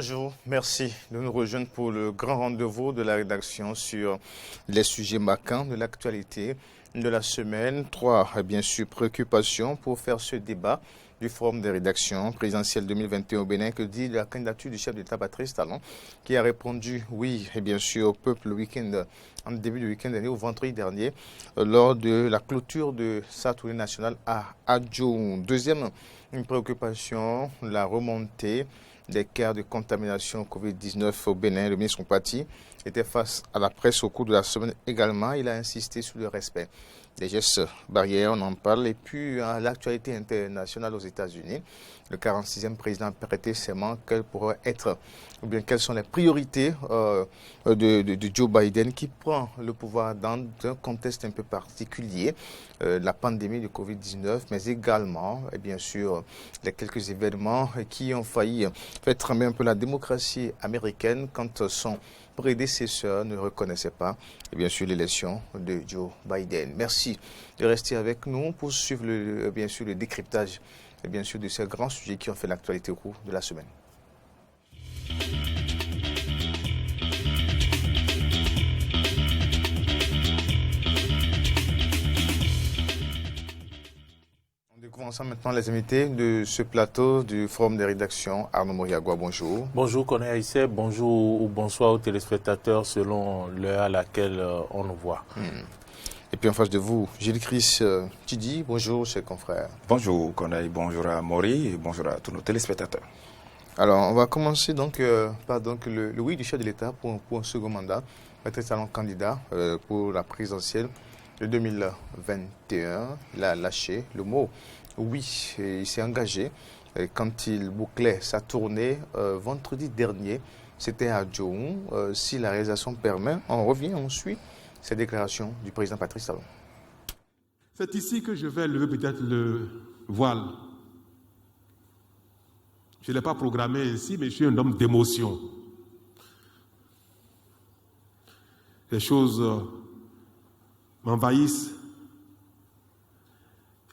Bonjour, merci de nous rejoindre pour le grand rendez-vous de la rédaction sur les sujets marquants de l'actualité de la semaine. Trois, bien sûr, préoccupations pour faire ce débat du Forum des rédactions présidentielles 2021 au Bénin. Que dit la candidature du chef d'État Patrice Talon, qui a répondu oui, et bien sûr, au peuple le week-end, en début du week-end dernier, au vendredi dernier, lors de la clôture de sa tournée nationale à Adjoum. Deuxième préoccupation, la remontée des cas de contamination Covid-19 au Bénin. Le ministre Mpati était face à la presse au cours de la semaine également. Il a insisté sur le respect des gestes barrières, on en parle. Et puis, à l'actualité internationale aux États-Unis, le 46e président a prêté serment. Quelles pourraient être, ou bien quelles sont les priorités de Joe Biden, qui prend le pouvoir dans un contexte un peu particulier, la pandémie de Covid-19, mais également, et bien sûr, les quelques événements qui ont failli faire trembler un peu la démocratie américaine quand son prédécesseur ne reconnaissait pas, et bien sûr, l'élection de Joe Biden. Merci de rester avec nous pour suivre bien sûr, le décryptage et bien sûr, de ces grands sujets qui ont fait l'actualité au cours de la semaine. On découvre ensemble maintenant les invités de ce plateau du Forum des rédactions. Arnaud Moriagua, bonjour. Bonjour Koné Aïssé, bonjour ou bonsoir aux téléspectateurs selon l'heure à laquelle on nous voit. Et puis en face de vous, Gilles-Chris Tidi, bonjour chers confrères. Bonjour Koné, bonjour à Maury et bonjour à tous nos téléspectateurs. Alors on va commencer donc par le oui du chef de l'État pour un second mandat, Patrice Talon candidat pour la présidentielle de 2021. Il a lâché le mot oui et il s'est engagé quand il bouclait sa tournée vendredi dernier. C'était à Djohou. Si la réalisation permet, on revient, on suit ces déclarations du président Patrice Talon. C'est ici que je vais lever peut-être le voile. Je ne l'ai pas programmé ici, mais je suis un homme d'émotion. Les choses m'envahissent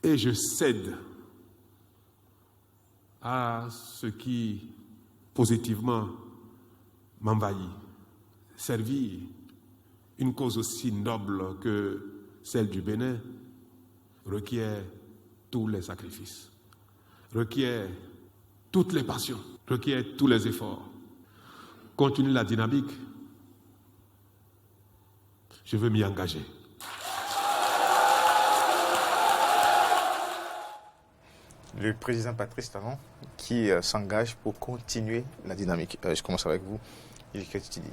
et je cède à ce qui positivement m'envahit. Servir une cause aussi noble que celle du Bénin requiert tous les sacrifices, requiert toutes les passions, requiert tous les efforts. Continuer la dynamique, je veux m'y engager. Le président Patrice Talon qui s'engage pour continuer la dynamique. Je commence avec vous, Gilles-Chris Tidi.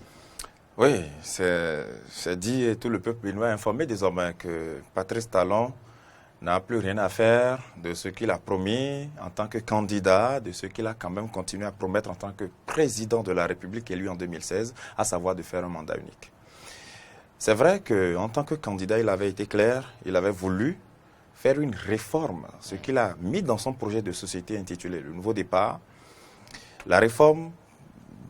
Oui, c'est dit et tout le peuple béninois est informé désormais que Patrice Talon n'a plus rien à faire de ce qu'il a promis en tant que candidat, de ce qu'il a quand même continué à promettre en tant que président de la République élu en 2016, à savoir de faire un mandat unique. C'est vrai qu'en tant que candidat, il avait été clair, il avait voulu faire une réforme, ce qu'il a mis dans son projet de société intitulé Le Nouveau Départ. La réforme,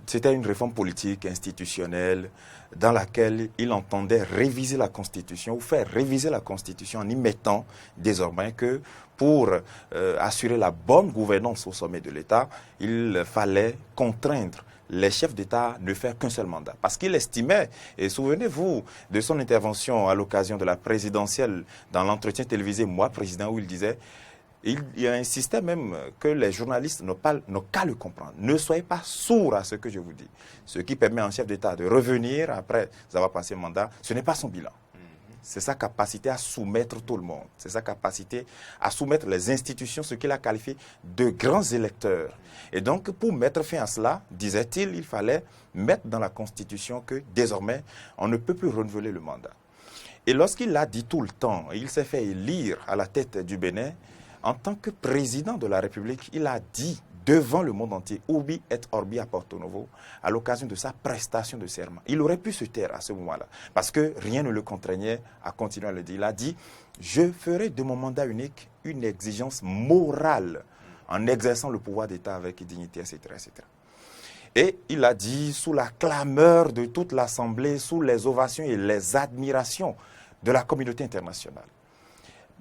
c'était une réforme politique, institutionnelle, dans laquelle il entendait réviser la Constitution ou faire réviser la Constitution en y mettant désormais que pour assurer la bonne gouvernance au sommet de l'État, il fallait contraindre les chefs d'État ne faire qu'un seul mandat. Parce qu'il estimait, et souvenez-vous de son intervention à l'occasion de la présidentielle dans l'entretien télévisé Moi Président, où il disait il insistait même que les journalistes n'ont qu'à le comprendre. Ne soyez pas sourds à ce que je vous dis. Ce qui permet à un chef d'État de revenir après avoir passé le mandat, ce n'est pas son bilan. C'est sa capacité à soumettre tout le monde. C'est sa capacité à soumettre les institutions, ce qu'il a qualifié de grands électeurs. Et donc, pour mettre fin à cela, disait-il, il fallait mettre dans la Constitution que désormais, on ne peut plus renouveler le mandat. Et lorsqu'il l'a dit tout le temps, il s'est fait élire à la tête du Bénin, en tant que président de la République, il a dit devant le monde entier, Ubi et Orbi à Porto Novo, à l'occasion de sa prestation de serment. Il aurait pu se taire à ce moment-là, parce que rien ne le contraignait à continuer à le dire. Il a dit, je ferai de mon mandat unique une exigence morale en exerçant le pouvoir d'État avec dignité, etc., etc. Et il a dit, sous la clameur de toute l'Assemblée, sous les ovations et les admirations de la communauté internationale.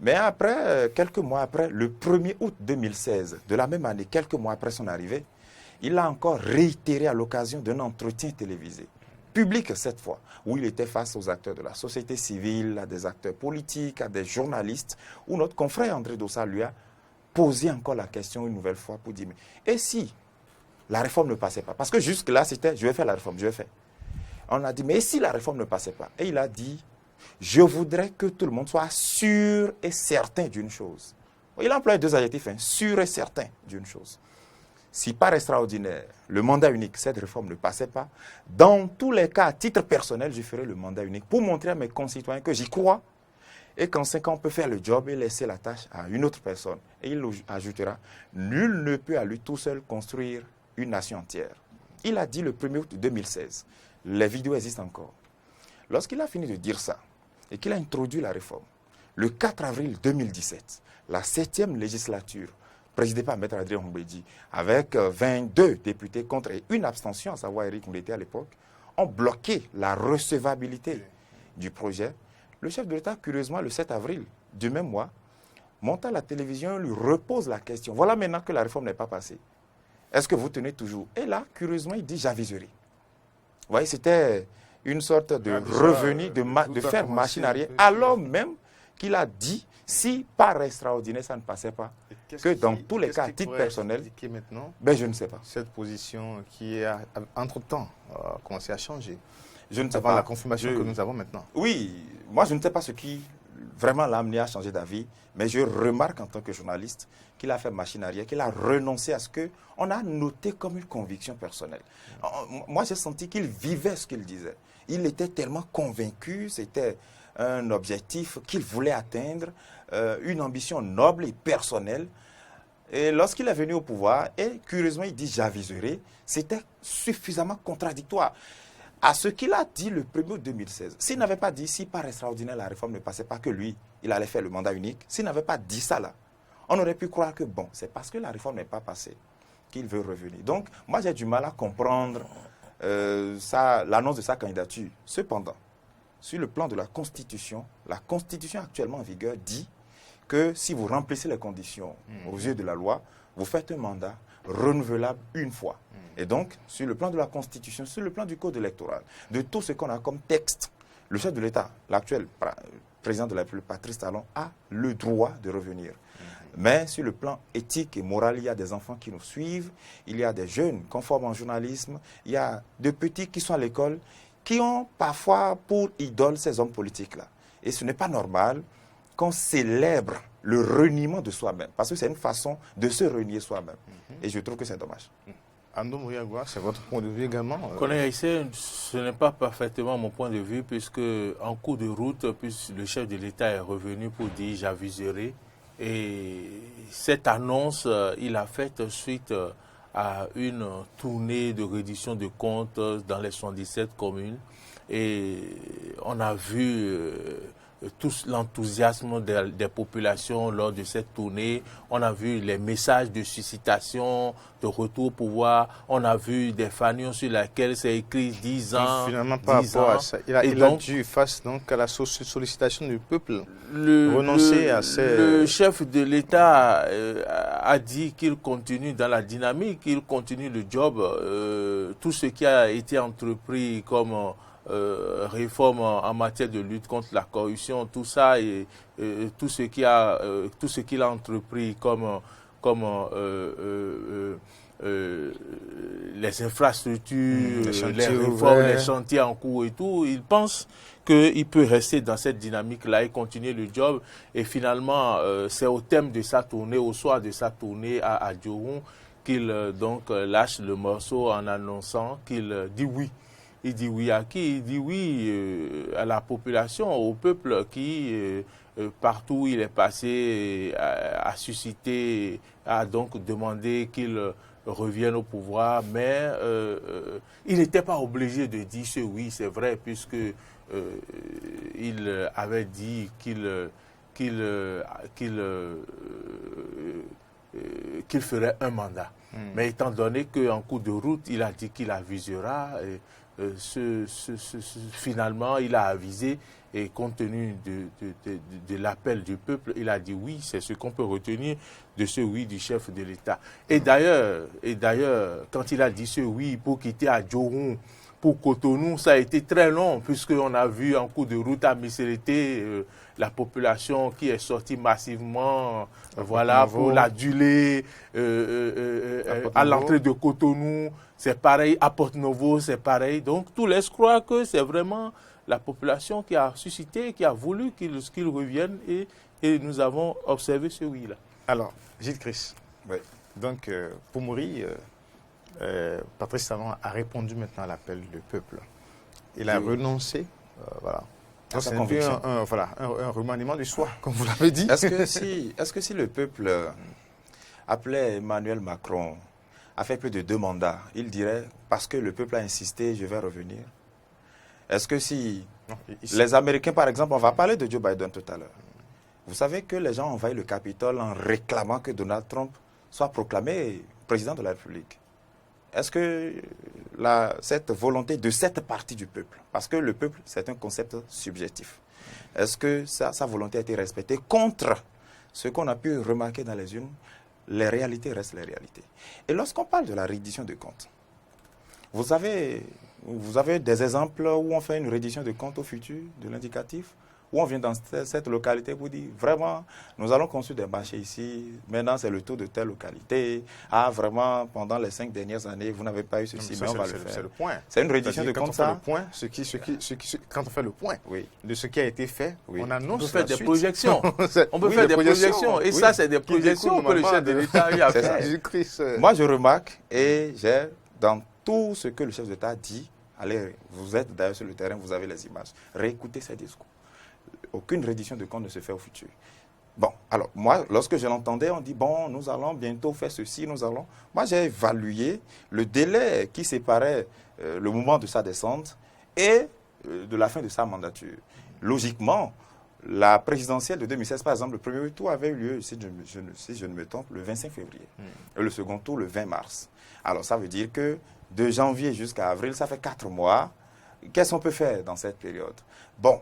Mais après, quelques mois après, le 1er août 2016, de la même année, quelques mois après son arrivée, Il l'a encore réitéré à l'occasion d'un entretien télévisé, public cette fois, où il était face aux acteurs de la société civile, à des acteurs politiques, à des journalistes, où notre confrère André Dossat lui a posé encore la question une nouvelle fois pour dire, mais et si la réforme ne passait pas? Parce que jusque-là, c'était, je vais faire la réforme, je vais faire. On a dit, mais et si la réforme ne passait pas? Et il a dit, je voudrais que tout le monde soit sûr et certain d'une chose. Il a employé 2 adjectifs, hein, sûr et certain d'une chose. Si par extraordinaire, le mandat unique, cette réforme ne passait pas, dans tous les cas, à titre personnel, je ferai le mandat unique pour montrer à mes concitoyens que j'y crois et qu'en 5 ans, on peut faire le job et laisser la tâche à une autre personne. Et il ajoutera, nul ne peut à lui tout seul construire une nation entière. Il a dit le 1er août 2016. Les vidéos existent encore. Lorsqu'il a fini de dire ça et qu'il a introduit la réforme, le 4 avril 2017, la 7e législature, présidée par Maître Adrien Mbedi, avec 22 députés contre et une abstention, à savoir Éric Ndété à l'époque, ont bloqué la recevabilité du projet. Le chef de l'État, curieusement, le 7 avril du même mois, monte à la télévision et lui repose la question. Voilà maintenant que la réforme n'est pas passée. Est-ce que vous tenez toujours? Et là, curieusement, il dit j'aviserai. Vous voyez, c'était une sorte de revenu, de faire machine arrière, alors même qu'il a dit, si par extraordinaire ça ne passait pas, que dans tous les cas, à titre personnel, ben je ne sais pas. Cette position qui a, entre-temps, commencé à changer. Je ne sais pas. pas. La confirmation que nous avons maintenant. Oui, moi je ne sais pas ce qui vraiment l'a amené à changer d'avis, mais je remarque en tant que journaliste qu'il a fait machine arrière, qu'il a renoncé à ce qu'on a noté comme une conviction personnelle. Moi j'ai senti qu'il vivait ce qu'il disait. Il était tellement convaincu, c'était un objectif qu'il voulait atteindre, une ambition noble et personnelle. Et lorsqu'il est venu au pouvoir, et curieusement il dit j'aviserai, c'était suffisamment contradictoire à ce qu'il a dit le 1er août 2016. S'il n'avait pas dit, si par extraordinaire la réforme ne passait pas, que lui, il allait faire le mandat unique, s'il n'avait pas dit ça là, on aurait pu croire que bon, c'est parce que la réforme n'est pas passée qu'il veut revenir. Donc, moi j'ai du mal à comprendre l'annonce de sa candidature. Cependant, sur le plan de la Constitution actuellement en vigueur dit que si vous remplissez les conditions aux yeux de la loi, vous faites un mandat renouvelable une fois. Et donc, sur le plan de la Constitution, sur le plan du Code électoral, de tout ce qu'on a comme texte, le chef de l'État, l'actuel président de la République, Patrice Talon, a le droit de revenir. Mais sur le plan éthique et moral, il y a des enfants qui nous suivent, il y a des jeunes conformes en journalisme, il y a des petits qui sont à l'école, qui ont parfois pour idole ces hommes politiques-là. Et ce n'est pas normal qu'on célèbre le reniement de soi-même, parce que c'est une façon de se renier soi-même. Et je trouve que c'est dommage. Ando Mouyagwa, c'est votre point de vue également Ce n'est pas parfaitement mon point de vue, puisque en cours de route, le chef de l'État est revenu pour dire j'aviserai. Et cette annonce, il a faite suite à une tournée de reddition de comptes dans les 77 communes. Et on a vu tout l'enthousiasme des populations lors de cette tournée. On a vu les messages de suscitation, de retour au pouvoir. On a vu des fanions sur lesquels c'est écrit 10 ans. Finalement, par rapport à ça, il a dû, face donc à la sollicitation du peuple, renoncer à ces... Le chef de l'État a dit qu'il continue dans la dynamique, qu'il continue le job. Tout ce qui a été entrepris comme... réforme en matière de lutte contre la corruption, tout ça et tout ce qu'il a entrepris comme les infrastructures, les réformes, les chantiers en cours et tout, il pense qu'il peut rester dans cette dynamique-là et continuer le job. Et finalement, c'est au thème de sa tournée, au soir de sa tournée à Dioron, qu'il donc lâche le morceau en annonçant qu'il dit oui. Il dit oui à qui? Il dit oui à la population, au peuple qui, partout où il est passé, a suscité, a donc demandé qu'il revienne au pouvoir. Mais il n'était pas obligé de dire ce oui, c'est vrai, puisque il avait dit qu'il ferait un mandat. Mais étant donné qu'en cours de route, il a dit qu'il avisera, finalement, il a avisé et compte tenu de l'appel du peuple, il a dit oui, c'est ce qu'on peut retenir de ce oui du chef de l'État. Et d'ailleurs, quand il a dit ce oui pour quitter Adjourou, pour Cotonou, ça a été très long, puisqu'on a vu en cours de route à Missérété la population qui est sortie massivement pour l'aduler à l'entrée de Cotonou. C'est pareil, à Porto-Novo, c'est pareil. Donc, tout laisse croire que c'est vraiment la population qui a suscité, qui a voulu qu'ils reviennent et nous avons observé ce oui-là. Alors, Gilles Christ, oui. Donc pour Moury, Patrice Talon a répondu maintenant à l'appel du peuple. Il a renoncé, voilà. C'est un remaniement du soir, comme vous l'avez dit. Est-ce que si le peuple appelait Emmanuel Macron a fait plus de 2 mandats, il dirait, parce que le peuple a insisté, je vais revenir? Est-ce que si les Américains, par exemple, on va parler de Joe Biden tout à l'heure, vous savez que les gens ont envahi le Capitole en réclamant que Donald Trump soit proclamé président de la République. Est-ce que cette volonté de cette partie du peuple, parce que le peuple, c'est un concept subjectif, est-ce que sa volonté a été respectée contre ce qu'on a pu remarquer dans les urnes? Les réalités restent les réalités. Et lorsqu'on parle de la reddition de comptes, vous avez des exemples où on fait une reddition de comptes au futur, de l'indicatif, où on vient dans cette localité pour dire, vraiment, nous allons construire des marchés ici, maintenant c'est le tour de telle localité. Ah, vraiment, pendant les 5 dernières années, vous n'avez pas eu ceci, mais on va le faire. C'est le point. C'est une reddition de comptes, ça. Quand on fait le point de ce qui a été fait, on annonce on peut faire des projections. On peut faire des projections. Et ça, c'est des projections que le chef de l'État a fait. Moi, je remarque, et j'ai, dans tout ce que le chef d'État dit, allez, vous êtes d'ailleurs sur le terrain, vous avez les images, réécoutez ces discours. Aucune reddition de compte ne se fait au futur. Bon, alors, moi, lorsque je l'entendais, on dit, bon, nous allons bientôt faire ceci, nous allons... Moi, j'ai évalué le délai qui séparait le moment de sa descente et de la fin de sa mandature. Logiquement, la présidentielle de 2016, par exemple, le premier tour avait eu lieu, si je ne me trompe, le 25 février. Et le second tour, le 20 mars. Alors, ça veut dire que de janvier jusqu'à avril, ça fait 4 mois. Qu'est-ce qu'on peut faire dans cette période? Bon,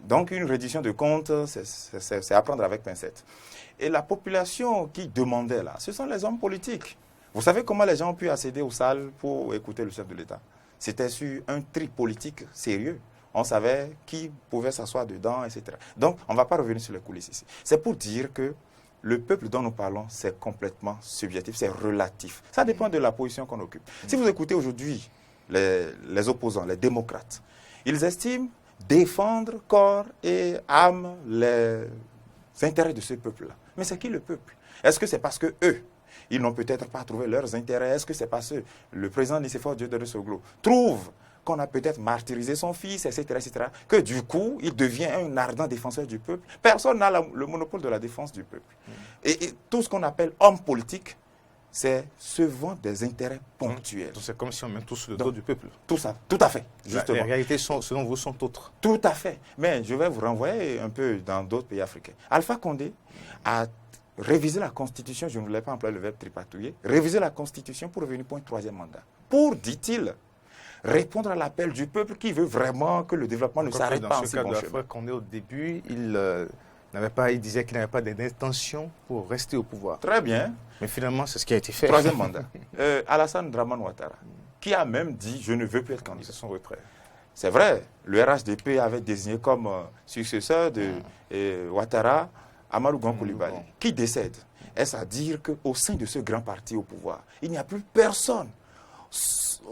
donc une reddition de comptes, c'est à prendre avec pincette. Et la population qui demandait là, ce sont les hommes politiques. Vous savez comment les gens ont pu accéder aux salles pour écouter le chef de l'État? C'était sur un tri politique sérieux. On savait qui pouvait s'asseoir dedans, etc. Donc, on ne va pas revenir sur les coulisses ici. C'est pour dire que le peuple dont nous parlons, c'est complètement subjectif, c'est relatif. Ça dépend de la position qu'on occupe. Si vous écoutez aujourd'hui les opposants, les démocrates, ils estiment défendre corps et âme les intérêts de ce peuple-là. Mais c'est qui le peuple? Est-ce que c'est parce que eux, ils n'ont peut-être pas trouvé leurs intérêts? Est-ce que c'est parce que le président Nicéphore Diodore Soglo trouve qu'on a peut-être martyrisé son fils, etc., que du coup, il devient un ardent défenseur du peuple? Personne n'a le monopole de la défense du peuple. Et tout ce qu'on appelle homme politique, c'est se vend des intérêts ponctuels. C'est comme si on met tout sur le dos du peuple. Tout ça, tout à fait, justement. Les réalités, selon vous, sont autres. Tout à fait. Mais je vais vous renvoyer un peu dans d'autres pays africains. Alpha Condé a révisé la Constitution, je ne voulais pas employer le verbe tripatouiller, réviser la Constitution pour revenir pour un 3e mandat. Pour, dit-il, répondre à l'appel du peuple qui veut vraiment que le développement ne s'arrête pas en si bon chemin. Alpha Condé, au début, il disait qu'il n'avait pas d'intention pour rester au pouvoir. Très bien. Mais finalement, c'est ce qui a été fait. 3e mandat. Alassane Dramane Ouattara, qui a même dit « je ne veux plus être candidat ». C'est son retrait. C'est vrai, le RHDP avait désigné comme successeur de Ouattara Amadou Gon Coulibaly, qui décède. Est-ce à dire qu'au sein de ce grand parti au pouvoir, il n'y a plus personne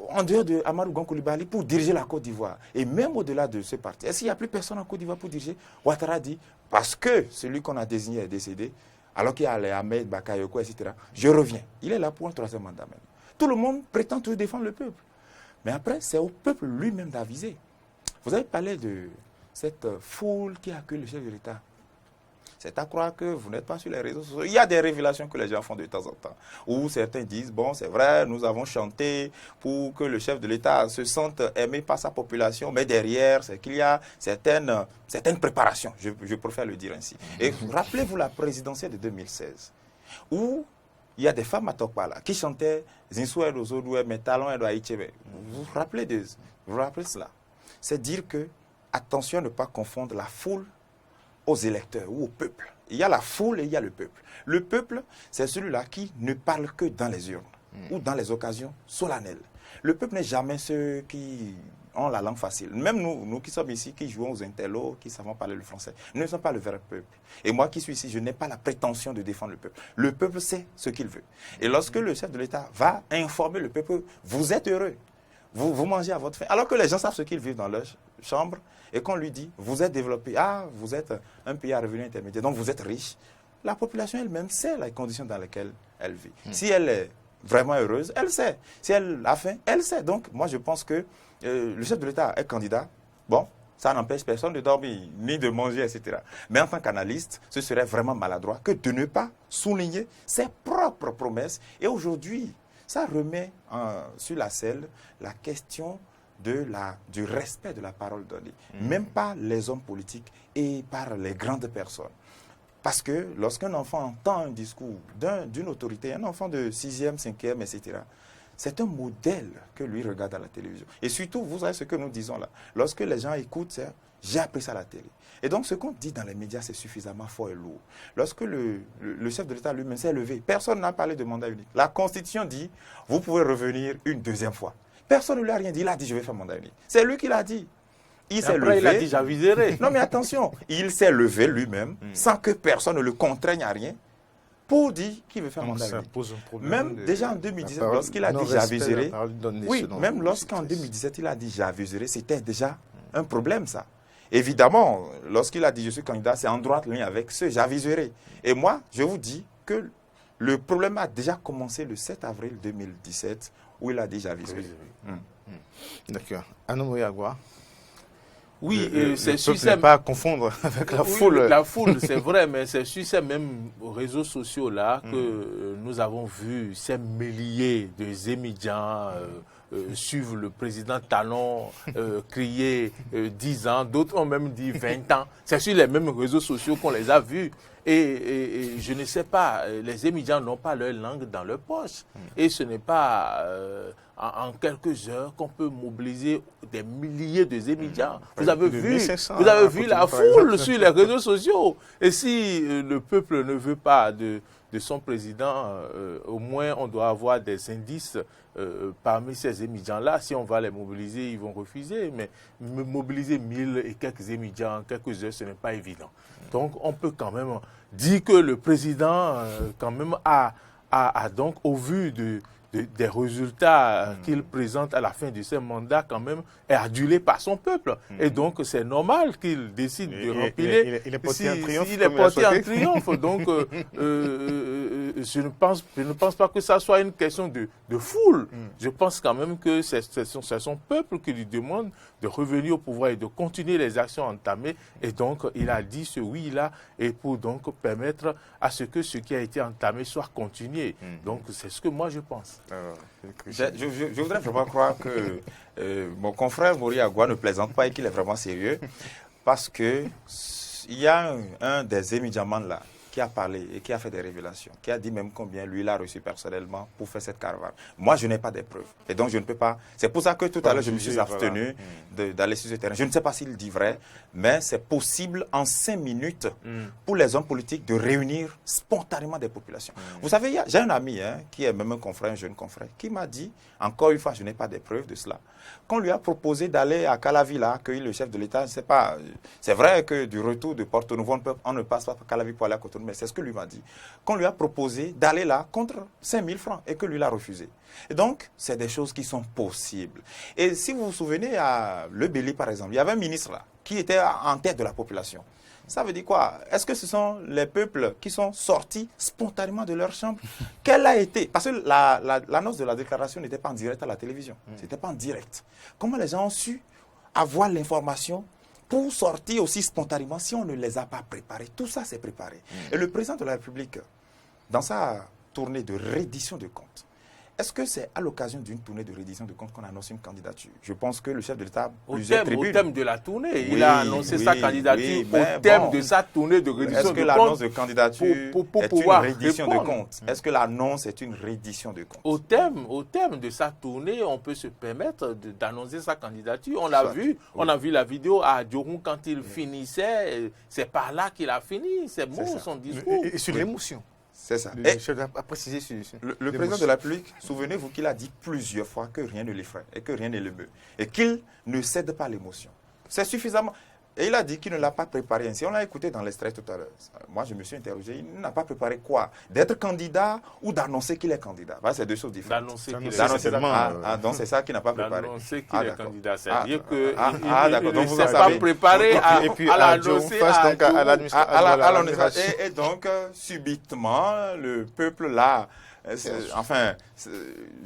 en dehors de Amadou Gon Coulibaly pour diriger la Côte d'Ivoire? Et même au-delà de ce parti, est-ce qu'il n'y a plus personne en Côte d'Ivoire pour diriger? Ouattara dit, parce que celui qu'on a désigné est décédé, alors qu'il y a les Ahmed, Bakayoko, etc., je reviens. Il est là pour un 3e mandat même. Tout le monde prétend toujours défendre le peuple. Mais après, c'est au peuple lui-même d'aviser. Vous avez parlé de cette foule qui accueille le chef de l'État. C'est à croire que vous n'êtes pas sur les réseaux sociaux. Il y a des révélations que les gens font de temps en temps, où certains disent, bon, c'est vrai, nous avons chanté pour que le chef de l'État se sente aimé par sa population, mais derrière, c'est qu'il y a certaines préparations, je préfère le dire ainsi. Et rappelez-vous la présidentielle de 2016, où il y a des femmes à Tokpala qui chantaient Zinsoué Rozodoué, mes talons et Doaïchebe. Vous vous rappelez cela? C'est dire que, attention à ne pas confondre la foule aux électeurs ou au peuple. Il y a la foule et il y a le peuple. Le peuple, c'est celui-là qui ne parle que dans les urnes ou dans les occasions solennelles. Le peuple n'est jamais ceux qui ont la langue facile. Même nous qui sommes ici, qui jouons aux intellos, qui savons parler le français, nous ne sommes pas le vrai peuple. Et moi qui suis ici, je n'ai pas la prétention de défendre le peuple. Le peuple sait ce qu'il veut. Et lorsque le chef de l'État va informer le peuple, vous êtes heureux, vous mangez à votre faim, alors que les gens savent ce qu'ils vivent dans leur chambre, et qu'on lui dit, vous êtes développé, vous êtes un pays à revenu intermédiaire, donc vous êtes riche, la population elle-même sait les conditions dans lesquelles elle vit. Si elle est vraiment heureuse, elle sait. Si elle a faim, elle sait. Donc, moi, je pense que le chef de l'État est candidat. Bon, ça n'empêche personne de dormir, ni de manger, etc. Mais en tant qu'analyste, ce serait vraiment maladroit que de ne pas souligner ses propres promesses. Et aujourd'hui, ça remet sur la selle la question du respect de la parole donnée. Même par les hommes politiques et par les grandes personnes. Parce que lorsqu'un enfant entend un discours d'une autorité, un enfant de 6e, 5e, etc., c'est un modèle que lui regarde à la télévision. Et surtout, vous savez ce que nous disons là. Lorsque les gens écoutent, j'ai appris ça à la télé. Et donc, ce qu'on dit dans les médias, c'est suffisamment fort et lourd. Lorsque le chef de l'État lui-même s'est levé, personne n'a parlé de mandat unique. La Constitution dit, vous pouvez revenir une deuxième fois. Personne ne lui a rien dit. Il a dit, je vais faire mandat unique. C'est lui qui l'a dit. Il s'est levé. Il a dit, j'aviserai. Non, mais attention, il s'est levé lui-même, sans que personne ne le contraigne à rien, pour dire qu'il veut faire mandat unique. Pose un problème même déjà en 2017, lorsqu'il a dit j'aviserai, oui, même lorsqu'en 2017, il a dit j'aviserai, c'était déjà un problème, ça. Évidemment, lorsqu'il a dit je suis candidat, c'est en droite ligne avec ce j'aviserai. Et moi, je vous dis que le problème a déjà commencé le 7 avril 2017, où il a dit j'aviserai. D'accord. Anoumou Yagwa. Oui, c'est sur ces... pas à confondre avec la foule. La foule, c'est vrai, mais c'est sur ces mêmes réseaux sociaux-là que nous avons vu ces milliers de émigrants suivre le président Talon crier 10 ans, d'autres ont même dit 20 ans. C'est sur les mêmes réseaux sociaux qu'on les a vus. Et je ne sais pas, les émigrants n'ont pas leur langue dans leur poche. Et ce n'est pas en quelques heures qu'on peut mobiliser des milliers de émigrants. Vous avez vu la foule sur les réseaux sociaux. Et si le peuple ne veut pas de son président, au moins on doit avoir des indices parmi ces émigrants-là. Si on va les mobiliser, ils vont refuser. Mais mobiliser 1000 et quelques émigrants en quelques heures, ce n'est pas évident. Donc on peut quand même dire que le président quand même a donc, au vu des résultats qu'il présente à la fin de ses mandats, quand même, est adulé par son peuple. Et donc, c'est normal qu'il décide de remplir. Il est porté en triomphe. Il est porté en triomphe. Donc, je ne pense pas que ça soit une question de foule. Je pense quand même que c'est son peuple qui lui demande de revenir au pouvoir et de continuer les actions entamées. Et donc, il a dit ce oui-là, et pour donc permettre à ce que ce qui a été entamé soit continué. Donc, c'est ce que moi, je pense. Je voudrais vraiment croire que mon confrère Mori Agua ne plaisante pas et qu'il est vraiment sérieux, parce que il y a un des émigrants là qui a parlé et qui a fait des révélations, qui a dit même combien lui l'a reçu personnellement pour faire cette caravane. Moi, je n'ai pas de preuves. Et donc, je ne peux pas... C'est pour ça que tout à l'heure, je me suis abstenu d'aller sur ce terrain. Je ne sais pas s'il dit vrai, mais c'est possible en 5 minutes pour les hommes politiques de réunir spontanément des populations. Vous savez, j'ai un ami qui est même un confrère, un jeune confrère, qui m'a dit, encore une fois, je n'ai pas de preuves de cela, qu'on lui a proposé d'aller à Calavi, là, accueillir le chef de l'État. C'est vrai que du retour de Porto Novo, on ne passe pas par Calavi pour aller à Cotonou, mais c'est ce que lui m'a dit. Qu'on lui a proposé d'aller là contre 5 000 francs et que lui l'a refusé. Et donc, c'est des choses qui sont possibles. Et si vous vous souvenez, à Le Béli, par exemple, il y avait un ministre là qui était en tête de la population. Ça veut dire quoi? Est-ce que ce sont les peuples qui sont sortis spontanément de leur chambre? Quelle a été? Parce que l'annonce de la déclaration n'était pas en direct à la télévision. C'était pas en direct. Comment les gens ont su avoir l'information pour sortir aussi spontanément si on ne les a pas préparés? Tout ça, c'est préparé. Et le président de la République, dans sa tournée de reddition de comptes, est-ce que c'est à l'occasion d'une tournée de reddition de comptes qu'on annonce une candidature? Je pense que le chef de l'État a plusieurs tribunes. Au thème de la tournée, il a annoncé sa candidature au thème de sa tournée de reddition de comptes. Est-ce que l'annonce de candidature est une reddition de comptes? Est-ce que l'annonce est une reddition de comptes? Au thème de sa tournée, on peut se permettre d'annoncer sa candidature. On l'a vu, on a vu la vidéo à Dioron quand il finissait. C'est par là qu'il a fini. Ses mots, son discours. Et sur l'émotion. C'est ça. Le président de la République, souvenez-vous qu'il a dit plusieurs fois que rien ne l'effraie et que rien ne le meut. Et qu'il ne cède pas à l'émotion. C'est suffisamment. Et il a dit qu'il ne l'a pas préparé ainsi. On l'a écouté dans l'extrait tout à l'heure. Moi, je me suis interrogé. Il n'a pas préparé quoi? D'être candidat ou d'annoncer qu'il est candidat? C'est deux choses différentes. D'annoncer qu'il est candidat. Donc, c'est ça qu'il n'a pas préparé. D'annoncer qu'il est candidat. C'est-à-dire qu'il ne s'est pas préparé à l'annoncer à l'administration. Et donc, subitement, le peuple l'a... Enfin, je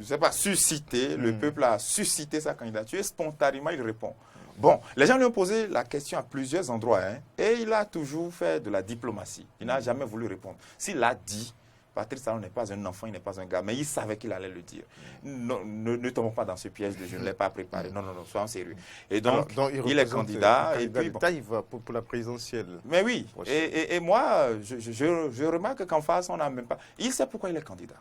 ne sais pas, suscité. Le peuple a suscité sa candidature et spontanément, il répond. Bon, les gens lui ont posé la question à plusieurs endroits et il a toujours fait de la diplomatie. Il n'a jamais voulu répondre. S'il l'a dit, Patrice Talon n'est pas un enfant, il n'est pas un gars, mais il savait qu'il allait le dire. Non, ne tombons pas dans ce piège de je ne l'ai pas préparé. Non, soyons sérieux. Et donc il est candidat. Et puis, bon. Il va pour la présidentielle. Mais oui, et moi, je remarque qu'en face, on n'a même pas... Il sait pourquoi il est candidat.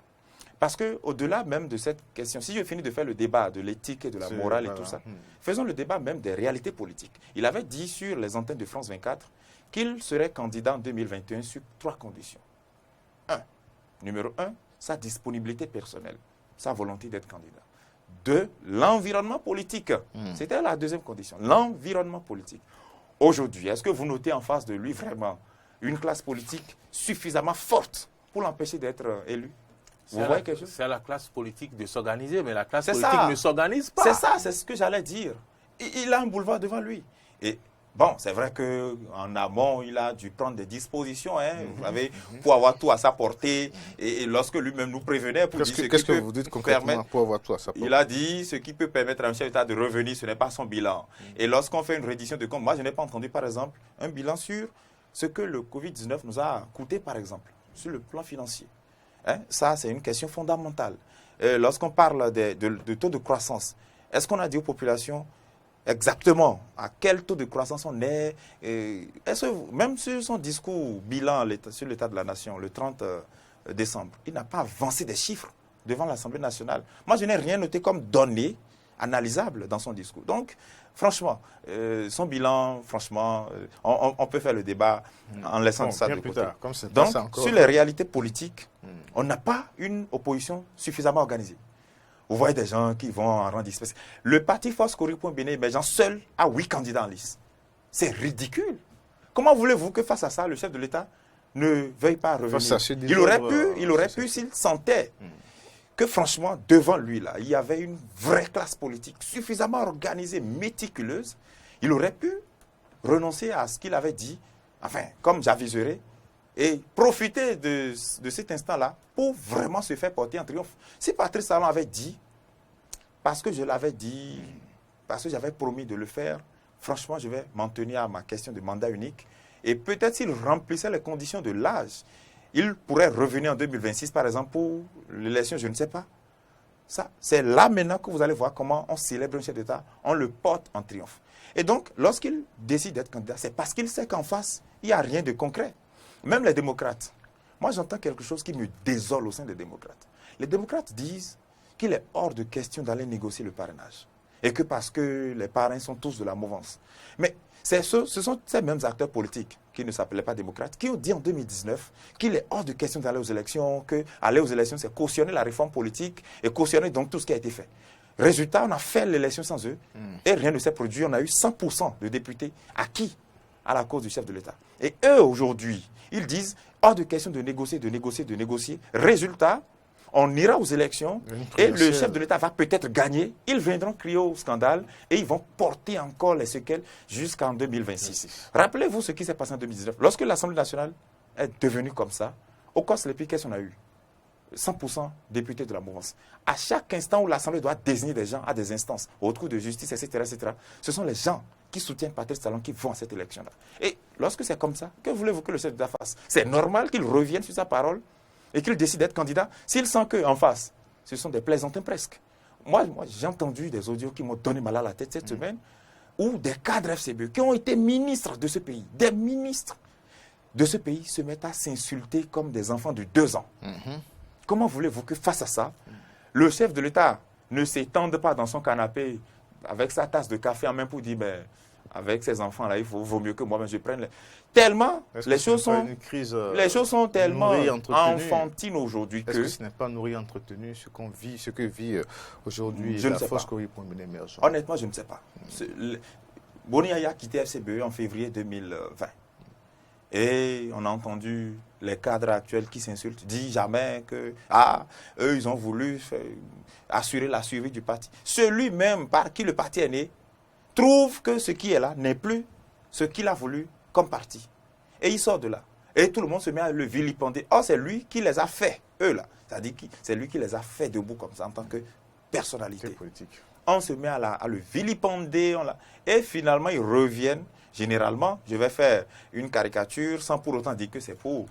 Parce qu'au-delà même de cette question, si je finis de faire le débat de l'éthique et de la morale et tout ça, faisons le débat même des réalités politiques. Il avait dit sur les antennes de France 24 qu'il serait candidat en 2021 sur 3 conditions. Numéro 1, sa disponibilité personnelle, sa volonté d'être candidat. 2, l'environnement politique. C'était la deuxième condition, l'environnement politique. Aujourd'hui, est-ce que vous notez en face de lui vraiment une classe politique suffisamment forte pour l'empêcher d'être élu? C'est à la classe politique de s'organiser, mais la classe politique ne s'organise pas. C'est ça, c'est ce que j'allais dire. Il a un boulevard devant lui. Et bon, c'est vrai qu'en amont, il a dû prendre des dispositions, vous savez, pour avoir tout à sa portée. Et lorsque lui-même nous prévenait pour dire qu'est-ce que vous dites concrètement pour avoir tout à sa portée? Il a dit ce qui peut permettre à un chef d'État de revenir, ce n'est pas son bilan. Et lorsqu'on fait une reddition de compte, moi je n'ai pas entendu par exemple un bilan sur ce que le Covid-19 nous a coûté par exemple, sur le plan financier. Ça, c'est une question fondamentale. Lorsqu'on parle de taux de croissance, est-ce qu'on a dit aux populations exactement à quel taux de croissance on est? Est-ce que, même sur son discours bilan sur l'état de la nation, le 30 décembre, il n'a pas avancé des chiffres devant l'Assemblée nationale. Moi, je n'ai rien noté comme données analysables dans son discours. Donc, franchement, son bilan, franchement, on peut faire le débat en laissant ça de côté. Donc, sur les réalités politiques, on n'a pas une opposition suffisamment organisée. Vous voyez des gens qui vont en rang dispersé. Le parti Force Corée.Bénin émergent seul a 8 candidats en liste. C'est ridicule. Comment voulez-vous que face à ça, le chef de l'État ne veuille pas revenir? Il aurait pu s'il sentait que franchement, devant lui, là, il y avait une vraie classe politique suffisamment organisée, méticuleuse. Il aurait pu renoncer à ce qu'il avait dit, enfin, comme j'aviserai, et profiter de cet instant-là pour vraiment se faire porter en triomphe. Si Patrice Talon avait dit, parce que je l'avais dit, parce que j'avais promis de le faire, franchement, je vais m'en tenir à ma question de mandat unique. Et peut-être s'il remplissait les conditions de l'âge, il pourrait revenir en 2026, par exemple, pour l'élection, je ne sais pas. Ça, c'est là maintenant que vous allez voir comment on célèbre un chef d'État, on le porte en triomphe. Et donc, lorsqu'il décide d'être candidat, c'est parce qu'il sait qu'en face, il n'y a rien de concret. Même les démocrates. Moi, j'entends quelque chose qui me désole au sein des démocrates. Les démocrates disent qu'il est hors de question d'aller négocier le parrainage. Et que parce que les parrains sont tous de la mouvance. Mais ce sont ces mêmes acteurs politiques qui ne s'appelaient pas démocrates, qui ont dit en 2019 qu'il est hors de question d'aller aux élections, qu'aller aux élections, c'est cautionner la réforme politique et cautionner donc tout ce qui a été fait. Résultat, on a fait l'élection sans eux et rien ne s'est produit. On a eu 100% de députés acquis à la cause du chef de l'État. Et eux, aujourd'hui, ils disent hors de question de négocier, de négocier, de négocier. Résultat, on ira aux élections et le chef de l'État va peut-être gagner. Ils viendront crier au scandale et ils vont porter encore les séquelles jusqu'en 2026. Rappelez-vous ce qui s'est passé en 2019. Lorsque l'Assemblée nationale est devenue comme ça, au COS-LEPI, qu'est-ce qu'on a eu? 100% députés de la mouvance. À chaque instant où l'Assemblée doit désigner des gens à des instances, au cours de justice, etc., ce sont les gens qui soutiennent Patrice Talon qui vont à cette élection-là. Et lorsque c'est comme ça, que voulez-vous que le chef d'État fasse? C'est normal qu'il revienne sur sa parole et qu'il décide d'être candidat s'il sent qu'en face, ce sont des plaisantins presque. Moi j'ai entendu des audios qui m'ont donné mal à la tête cette semaine, où des cadres FCBE qui ont été ministres de ce pays, des ministres de ce pays se mettent à s'insulter comme des enfants de 2 ans. Comment voulez-vous que face à ça, le chef de l'État ne s'étende pas dans son canapé avec sa tasse de café en main pour dire, ben, avec ces enfants-là, il vaut mieux que moi-même je prenne. Tellement, les choses sont tellement enfantines aujourd'hui que... Est-ce que ce n'est pas nourri, entretenu, ce que vit aujourd'hui la Foscori pour une émergence? Honnêtement, je ne sais pas. Boni Yaya a quitté FCBE en février 2020. Et on a entendu les cadres actuels qui s'insultent, disent jamais que, eux, ils ont voulu assurer la survie du parti. Celui-même par qui le parti est né trouve que ce qui est là n'est plus ce qu'il a voulu comme parti. Et il sort de là. Et tout le monde se met à le vilipender. Or, c'est lui qui les a fait, eux là. C'est-à-dire que c'est lui qui les a fait debout comme ça en tant que personnalité. Politique. On se met à le vilipender. Et finalement, ils reviennent. Généralement, je vais faire une caricature sans pour autant dire que c'est pour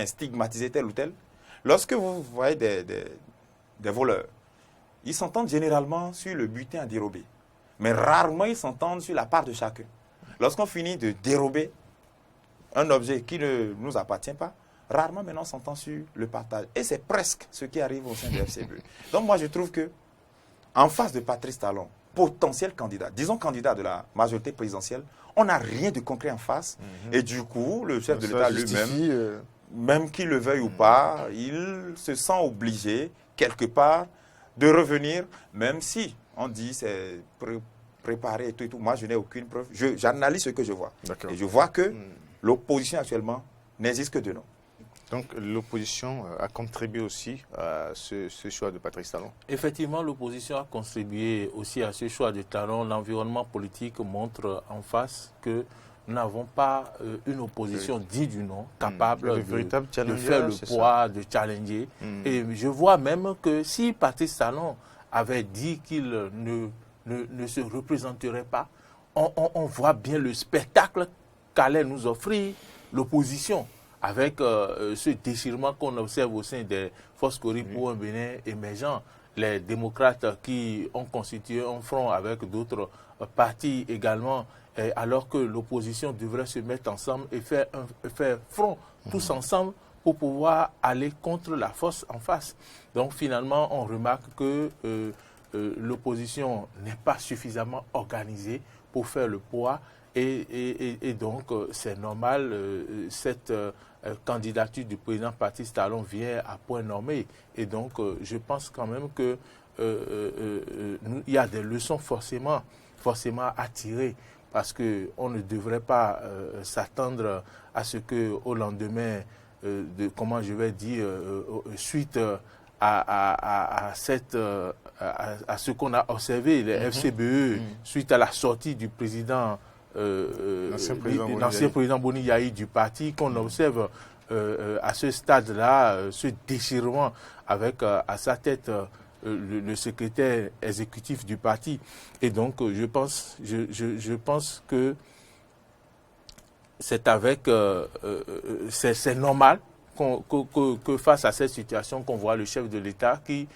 stigmatiser tel ou tel. Lorsque vous voyez des voleurs, ils s'entendent généralement sur le butin à dérober. Mais rarement ils s'entendent sur la part de chacun. Lorsqu'on finit de dérober un objet qui ne nous appartient pas, rarement maintenant on s'entend sur le partage. Et c'est presque ce qui arrive au sein de FCBE. Donc moi je trouve que en face de Patrice Talon, potentiel candidat, disons candidat de la majorité présidentielle, on n'a rien de concret en face. Et du coup, le chef de l'État lui-même, même qu'il le veuille ou pas, il se sent obligé, quelque part, de revenir, même si on dit c'est préparé et tout. Moi, je n'ai aucune preuve. J'analyse ce que je vois. Et je vois que l'opposition actuellement n'existe que de nom. Donc l'opposition a contribué aussi à ce choix de Patrice Talon. Effectivement, l'opposition a contribué aussi à ce choix de Talon. L'environnement politique montre en face que nous n'avons pas une opposition digne du nom, capable de faire le poids, de challenger. Et je vois même que si Patrice Talon avait dit qu'il ne se représenterait pas, on voit bien le spectacle qu'allait nous offrir l'opposition, avec ce déchirement qu'on observe au sein des Foscori pour un Bénin émergent. Les démocrates qui ont constitué un front avec d'autres partis également, alors que l'opposition devrait se mettre ensemble et faire front tous ensemble pour pouvoir aller contre la force en face. Donc finalement, on remarque que l'opposition n'est pas suffisamment organisée pour faire le poids et donc c'est normal, cette candidature du président Patrice Talon vient à point nommé. Et donc je pense quand même que il y a des leçons forcément à tirer, parce qu'on ne devrait pas s'attendre à ce qu'au lendemain suite à ce qu'on a observé, les FCBE, suite à la sortie du président, l'ancien président Boni Yayi du parti, qu'on observe à ce stade-là, ce déchirement avec à sa tête le secrétaire exécutif du parti. Et donc, je pense que c'est c'est normal que face à cette situation, qu'on voit le chef de l'État qui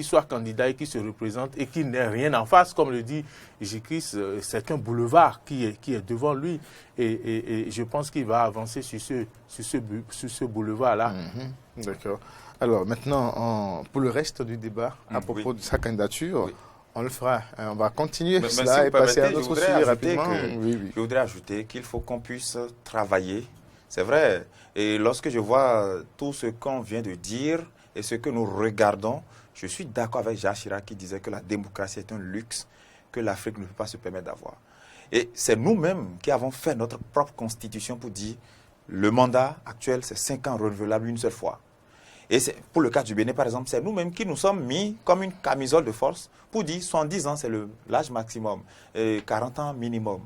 soit candidat et qui se représente et qui n'ait rien en face, comme le dit J.Chris, c'est un boulevard qui est devant lui. Et je pense qu'il va avancer sur ce boulevard-là. D'accord. Alors maintenant, pour le reste du débat, à propos de sa candidature, on le fera. On va continuer cela et passer à un autre sujet rapidement. Je voudrais ajouter qu'il faut qu'on puisse travailler. C'est vrai. Et lorsque je vois tout ce qu'on vient de dire et ce que nous regardons, je suis d'accord avec Jacques Chirac qui disait que la démocratie est un luxe que l'Afrique ne peut pas se permettre d'avoir. Et c'est nous-mêmes qui avons fait notre propre constitution pour dire le mandat actuel, c'est 5 ans renouvelables une seule fois. Et pour le cas du Bénin, par exemple, c'est nous-mêmes qui nous sommes mis comme une camisole de force pour dire 70 ans, c'est l'âge maximum, et 40 ans minimum.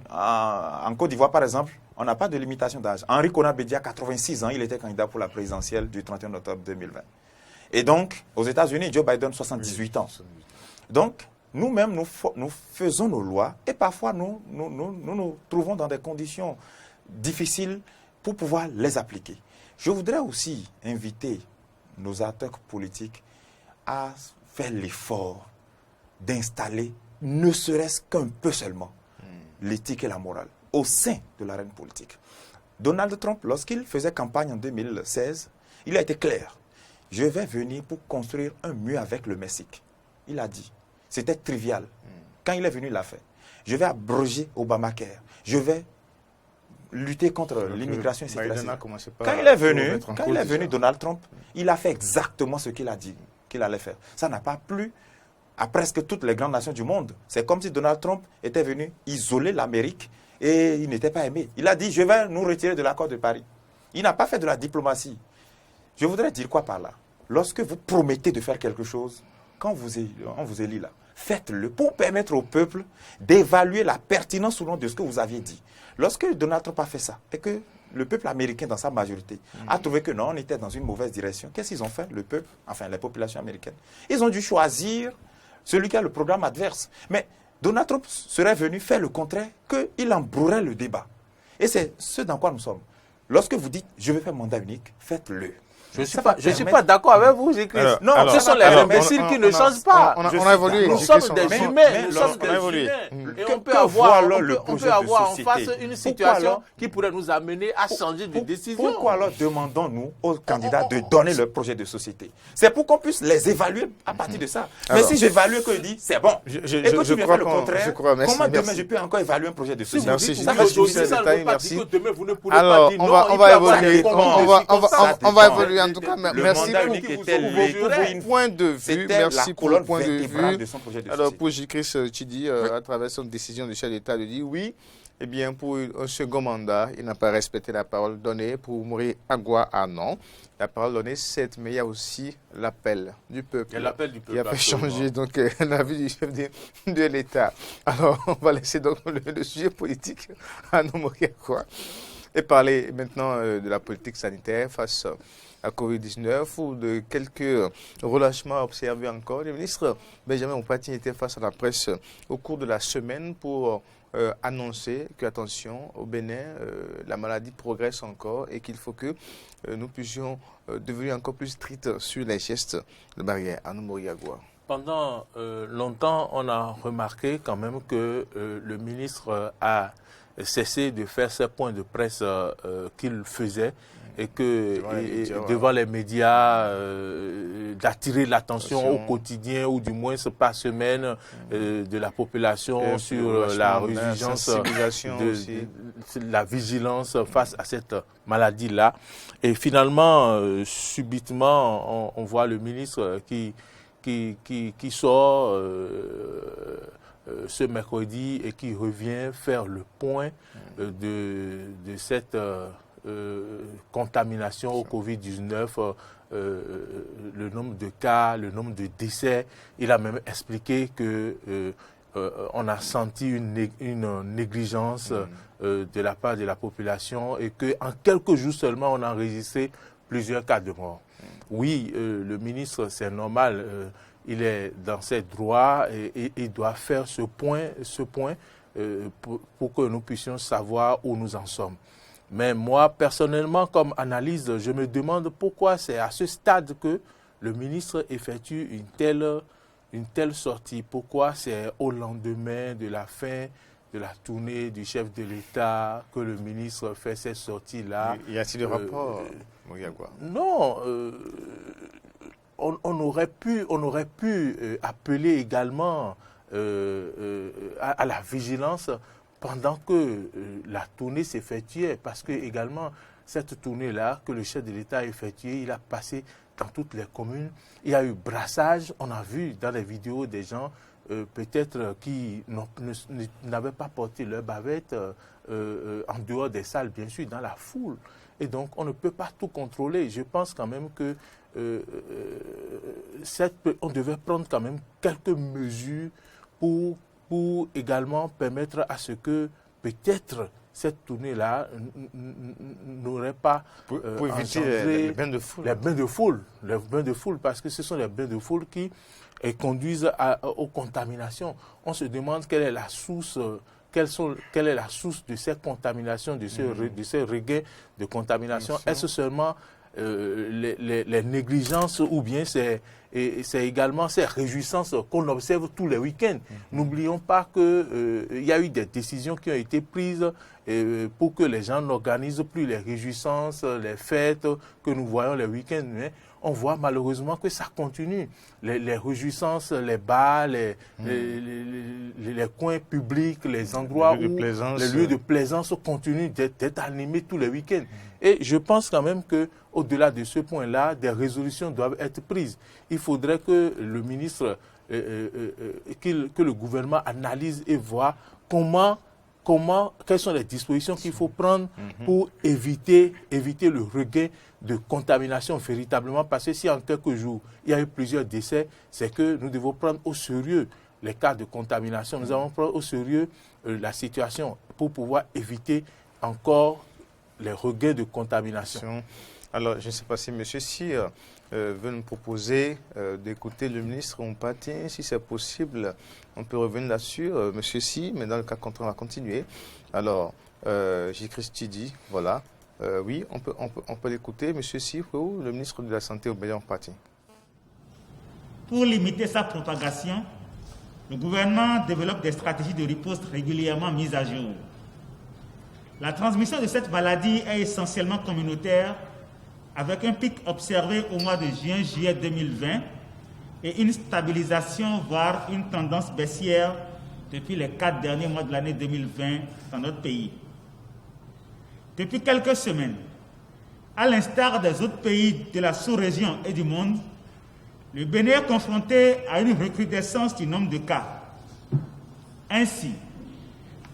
En Côte d'Ivoire, par exemple, on n'a pas de limitation d'âge. Henri Konan Bédié, à 86 ans, il était candidat pour la présidentielle du 31 octobre 2020. Et donc, aux États-Unis, Joe Biden, 78 ans. Donc, nous-mêmes, nous faisons nos lois et parfois nous trouvons dans des conditions difficiles pour pouvoir les appliquer. Je voudrais aussi inviter nos acteurs politiques à faire l'effort d'installer, ne serait-ce qu'un peu seulement, l'éthique et la morale au sein de l'arène politique. Donald Trump, lorsqu'il faisait campagne en 2016, il a été clair. Je vais venir pour construire un mur avec le Mexique. Il a dit. C'était trivial. Quand il est venu, il l'a fait. Je vais abroger Obamacare. Je vais lutter contre l'immigration ici. Quand il est venu, Donald Trump, il a fait exactement ce qu'il a dit qu'il allait faire. Ça n'a pas plu à presque toutes les grandes nations du monde. C'est comme si Donald Trump était venu isoler l'Amérique et il n'était pas aimé. Il a dit, je vais nous retirer de l'accord de Paris. Il n'a pas fait de la diplomatie. Je voudrais dire quoi par là? Lorsque vous promettez de faire quelque chose, quand on vous élit là, faites-le pour permettre au peuple d'évaluer la pertinence ou non de ce que vous aviez dit. Lorsque Donald Trump a fait ça et que le peuple américain dans sa majorité a trouvé que non, on était dans une mauvaise direction, qu'est-ce qu'ils ont fait, le peuple, enfin les populations américaines? Ils ont dû choisir celui qui a le programme adverse. Mais Donald Trump serait venu faire le contraire, qu'il embrouillerait le débat. Et c'est ce dans quoi nous sommes. Lorsque vous dites, je vais faire mandat unique, faites-le. Je ne suis pas d'accord avec vous, Jésus-Christ. Non, ce sont les imbéciles qui ne changent pas. On a évolué. Nous sommes des humains. Nous sommes des humains. Et on peut avoir en face une situation qui pourrait nous amener à changer de décision. Pourquoi alors demandons-nous aux candidats de donner leur projet de société? C'est pour qu'on puisse les évaluer à partir de ça. Mais si j'évalue et que je dis, c'est bon, et que tu viens faire le contraire, comment demain je peux encore évaluer un projet de société? Merci. Alors, on va évoluer. On va évoluer. En tout cas, merci pour votre point de vue. Merci pour le point de vue. Alors, pour J-Chris Tchidi, à travers son décision du chef d'État, de dire oui, eh bien, pour un second mandat, il n'a pas respecté la parole donnée. Pour Mori Agua, non. La parole donnée, certes, mais il y a aussi l'appel du peuple. Qui a fait changer donc l'avis du chef de l'État. Alors, on va laisser donc le sujet politique à Mori Agua et parler maintenant de la politique sanitaire face à Covid-19 ou de quelques relâchements observés encore. Le ministre Benjamin Moupati était face à la presse au cours de la semaine pour annoncer que, attention, au Bénin, la maladie progresse encore et qu'il faut que nous puissions devenir encore plus stricts sur les gestes de barrière. Anou Moriagua. Pendant longtemps, on a remarqué quand même que le ministre a cessé de faire ces points de presse qu'il faisait et que devant les médias, d'attirer l'attention au quotidien ou du moins par semaine de la population sur la résilience, la vigilance face à cette maladie-là. Et finalement, subitement, on voit le ministre qui sort ce mercredi et qui revient faire le point de cette contamination au Covid-19, le nombre de cas, le nombre de décès. Il a même expliqué que on a senti une négligence de la part de la population et qu'en quelques jours seulement, on a enregistré plusieurs cas de mort. Oui, le ministre, c'est normal, il est dans ses droits et il doit faire ce point pour que nous puissions savoir où nous en sommes. Mais moi, personnellement, comme analyse, je me demande pourquoi c'est à ce stade que le ministre effectue une telle sortie. Pourquoi c'est au lendemain de la fin de la tournée du chef de l'État que le ministre fait cette sortie-là. Y a-t-il des rapports, Moriagua? Non. On aurait pu appeler également à la vigilance pendant que la tournée s'effectuait, parce que également cette tournée-là que le chef de l'État a effectuée, il a passé dans toutes les communes. Il y a eu brassage, on a vu dans les vidéos des gens peut-être qui n'avaient pas porté leur bavette en dehors des salles, bien sûr, dans la foule. Et donc on ne peut pas tout contrôler. Je pense quand même que on devait prendre quand même quelques mesures pour également permettre à ce que peut-être cette tournée-là n'aurait pas pour éviter les bains de foule. Les bains de foule, parce que ce sont les bains de foule qui conduisent aux contaminations. On se demande quelle est la source. Quelle est la source de ces contaminations, de ces regains de contamination? Est-ce seulement les négligences ou bien c'est également ces réjouissances qu'on observe tous les week-ends. N'oublions pas qu'il y a eu des décisions qui ont été prises pour que les gens n'organisent plus les réjouissances, les fêtes que nous voyons les week-ends. Mais on voit malheureusement que ça continue. Les réjouissances, les bars, les coins publics, les endroits où les lieux de plaisance continuent d'être animés tous les week-ends. Et je pense quand même qu'au-delà de ce point-là, des résolutions doivent être prises. Il faudrait que le ministre, que le gouvernement analyse et voit quelles sont les dispositions qu'il faut prendre pour éviter le regain de contamination véritablement. Parce que si en quelques jours, il y a eu plusieurs décès, c'est que nous devons prendre au sérieux les cas de contamination. Nous allons prendre au sérieux la situation pour pouvoir éviter encore les regains de contamination. Alors, je ne sais pas si M. Sy veut nous proposer d'écouter le ministre Mpati, si c'est possible. On peut revenir là-dessus, M. Sy, mais dans le cas contraire, on va continuer. Alors, J. Christidi, voilà. Oui, on peut l'écouter. M. Sy, le ministre de la Santé au Mpati. Pour limiter sa propagation, le gouvernement développe des stratégies de riposte régulièrement mises à jour. La transmission de cette maladie est essentiellement communautaire, avec un pic observé au mois de juin-juillet 2020 et une stabilisation, voire une tendance baissière depuis les 4 derniers mois de l'année 2020 dans notre pays. Depuis quelques semaines, à l'instar des autres pays de la sous-région et du monde, le Bénin est confronté à une recrudescence du nombre de cas. Ainsi,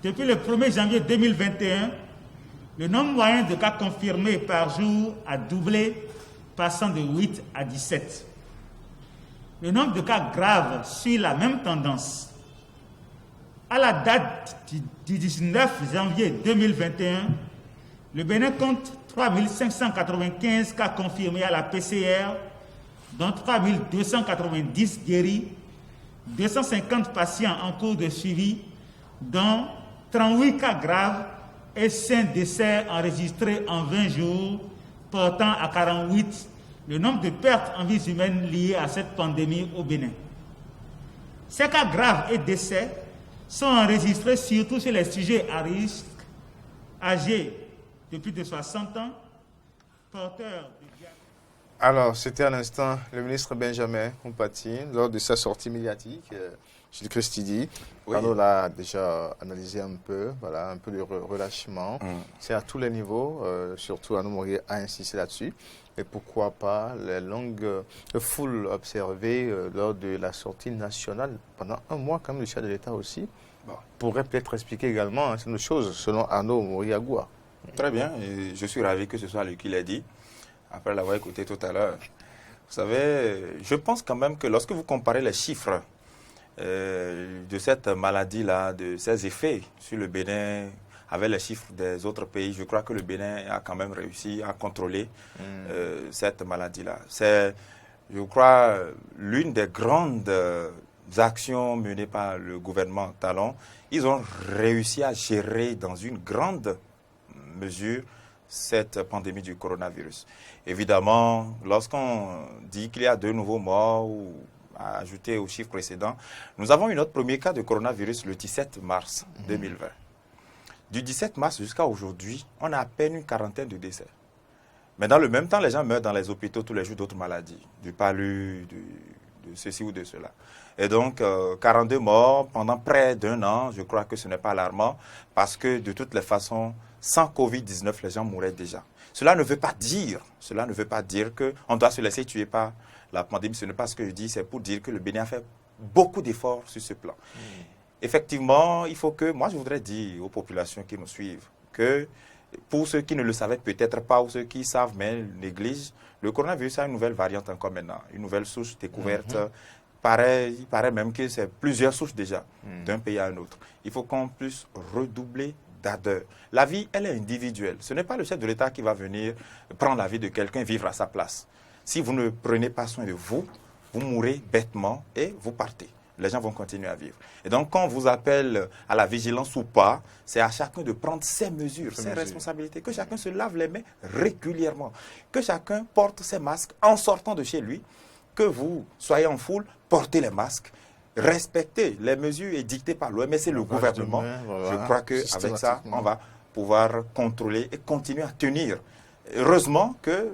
depuis le 1er janvier 2021, le nombre moyen de cas confirmés par jour a doublé, passant de 8 à 17. Le nombre de cas graves suit la même tendance. À la date du 19 janvier 2021, le Bénin compte 3 595 cas confirmés à la PCR, dont 3 290 guéris, 250 patients en cours de suivi, dont 38 cas graves et 5 décès enregistrés en 20 jours, portant à 48 le nombre de pertes en vies humaines liées à cette pandémie au Bénin. Ces cas graves et décès sont enregistrés surtout chez les sujets à risque, âgés de plus de 60 ans, porteurs de diabète. Alors, c'était à l'instant le ministre Benjamin Mpati, lors de sa sortie médiatique. Gilles Christidi, oui. On l'a déjà analysé un peu, voilà, un peu de relâchement. C'est à tous les niveaux, surtout à nous a insisté là-dessus. Et pourquoi pas les longues foules observées lors de la sortie nationale pendant un mois, quand même, le chef de l'État aussi, pourrait peut-être expliquer également certaines choses, selon Arnaud Moriagoua. Très bien, et je suis ravi que ce soit lui qui l'ait dit, après l'avoir écouté tout à l'heure. Vous savez, je pense quand même que lorsque vous comparez les chiffres de cette maladie-là, de ses effets sur le Bénin, avec les chiffres des autres pays, je crois que le Bénin a quand même réussi à contrôler cette maladie-là. C'est, je crois, l'une des grandes actions menées par le gouvernement Talon. Ils ont réussi à gérer dans une grande mesure cette pandémie du coronavirus. Évidemment, lorsqu'on dit qu'il y a 2 nouveaux morts ou à ajouter au chiffre précédent, nous avons eu notre premier cas de coronavirus le 17 mars 2020. Du 17 mars jusqu'à aujourd'hui, on a à peine une quarantaine de décès. Mais dans le même temps, les gens meurent dans les hôpitaux tous les jours d'autres maladies, du palu, de ceci ou de cela. Et donc, 42 morts pendant près d'1 an, je crois que ce n'est pas alarmant, parce que de toutes les façons, sans Covid-19, les gens mouraient déjà. Cela ne veut pas dire qu'on doit se laisser tuer par la pandémie. Ce n'est pas ce que je dis, c'est pour dire que le Bénin a fait beaucoup d'efforts sur ce plan. Effectivement, il faut que, moi je voudrais dire aux populations qui nous suivent, que pour ceux qui ne le savaient peut-être pas ou ceux qui savent mais négligent, le coronavirus a une nouvelle variante encore maintenant, une nouvelle souche découverte. Il paraît même que c'est plusieurs souches déjà, d'un pays à un autre. Il faut qu'on puisse redoubler d'ardeur. La vie, elle est individuelle. Ce n'est pas le chef de l'État qui va venir prendre la vie de quelqu'un, vivre à sa place. Si vous ne prenez pas soin de vous, vous mourrez bêtement et vous partez. les gens vont continuer à vivre. Et donc, quand on vous appelle à la vigilance ou pas, c'est à chacun de prendre ses mesures, ses responsabilités, que chacun se lave les mains régulièrement, que chacun porte ses masques en sortant de chez lui, que vous soyez en foule, portez les masques, respectez les mesures édictées par l'OMS et le gouvernement. Je crois qu'avec ça, on va pouvoir contrôler et continuer à tenir. Heureusement que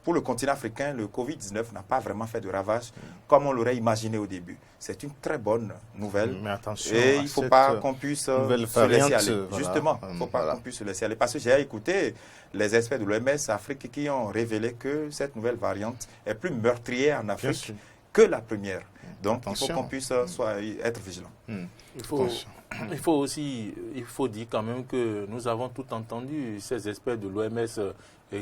pour le continent africain, le Covid-19 n'a pas vraiment fait de ravages comme on l'aurait imaginé au début. C'est une très bonne nouvelle. Mais attention, et il ne faut pas qu'on puisse se laisser aller. Justement, il ne faut pas qu'on puisse se laisser aller. Parce que j'ai écouté les experts de l'OMS Afrique qui ont révélé que cette nouvelle variante est plus meurtrière en Afrique que la première. Donc, il faut qu'on puisse être vigilant. Il faut dire quand même que nous avons tout entendu ces experts de l'OMS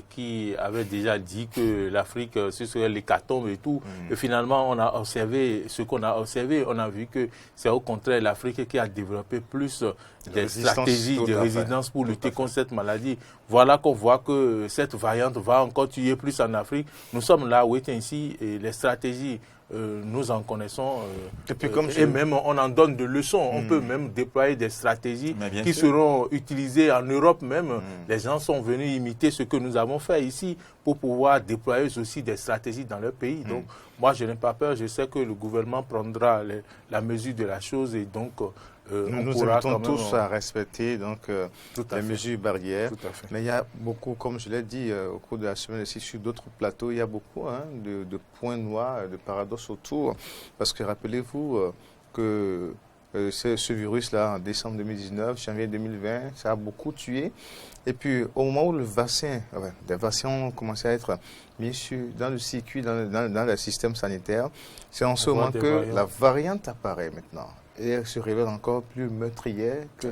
qui avaient déjà dit que l'Afrique, ce serait l'hécatombe et tout. Et finalement, on a observé ce qu'on a observé. On a vu que c'est au contraire l'Afrique qui a développé plus des stratégies de résistance pour lutter contre cette maladie. Voilà qu'on voit que cette variante va encore tuer plus en Afrique. Nous sommes là, ici, et les stratégies, nous en connaissons. Et puis même on en donne de leçons. On peut même déployer des stratégies qui seront utilisées en Europe même. Les gens sont venus imiter ce que nous avons fait ici pour pouvoir déployer aussi des stratégies dans leur pays. Donc, moi, je n'ai pas peur. Je sais que le gouvernement prendra la mesure de la chose et donc nous invitons tous à respecter les mesures barrières. Mais il y a beaucoup, comme je l'ai dit au cours de la semaine aussi sur d'autres plateaux, il y a beaucoup de points noirs, de paradoxes autour. Parce que rappelez-vous que ce virus-là, en décembre 2019, janvier 2020, ça a beaucoup tué. Et puis, au moment où les vaccins ont commencé à être mis dans le circuit, dans le système sanitaire, c'est en ce moment que la variante apparaît maintenant. Et elle se révèle encore plus meurtrière que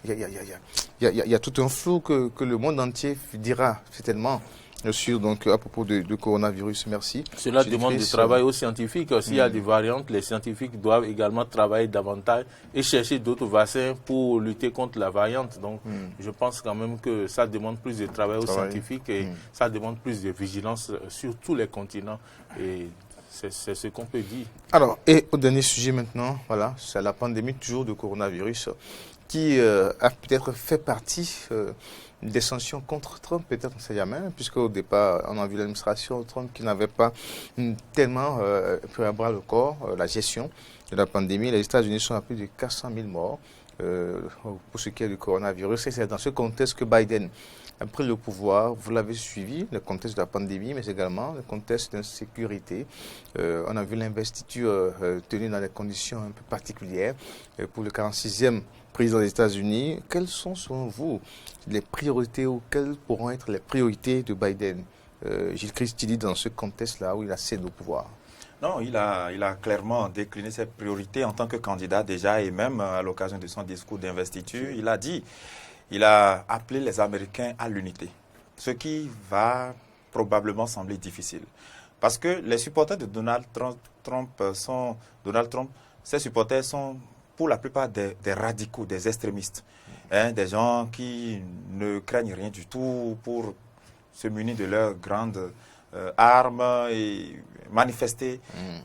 il y a tout un flou que le monde entier dira certainement sur à propos du coronavirus. Merci. Cela demande du travail aux scientifiques. S'il y a des variantes, les scientifiques doivent également travailler davantage et chercher d'autres vaccins pour lutter contre la variante. Donc, je pense quand même que ça demande plus de travail aux scientifiques et ça demande plus de vigilance sur tous les continents. Et c'est ce qu'on peut dire. Alors, et au dernier sujet maintenant, voilà, c'est la pandémie toujours de coronavirus qui a peut-être fait partie des sanctions contre Trump, peut-être on ne sait jamais, puisque au départ, on a vu l'administration Trump qui n'avait pas tellement pris à bras le corps la gestion de la pandémie. Les États-Unis sont à plus de 400 000 morts pour ce qui est du coronavirus. Et c'est dans ce contexte que Biden a pris le pouvoir. Vous l'avez suivi, le contexte de la pandémie, mais également le contexte d'insécurité. On a vu l'investiture tenue dans des conditions un peu particulières pour le 46e président des États-Unis. Quelles sont, selon vous, les priorités ou quelles pourront être les priorités de Biden, Gilles Christili, dans ce contexte-là où il accède au pouvoir? Non, il a clairement décliné ses priorités en tant que candidat déjà et même à l'occasion de son discours d'investiture, il a appelé les Américains à l'unité, ce qui va probablement sembler difficile. Parce que les supporters de Donald Trump, ses supporters sont pour la plupart des radicaux, des extrémistes, des gens qui ne craignent rien du tout pour se munir de leurs grandes armes et manifester.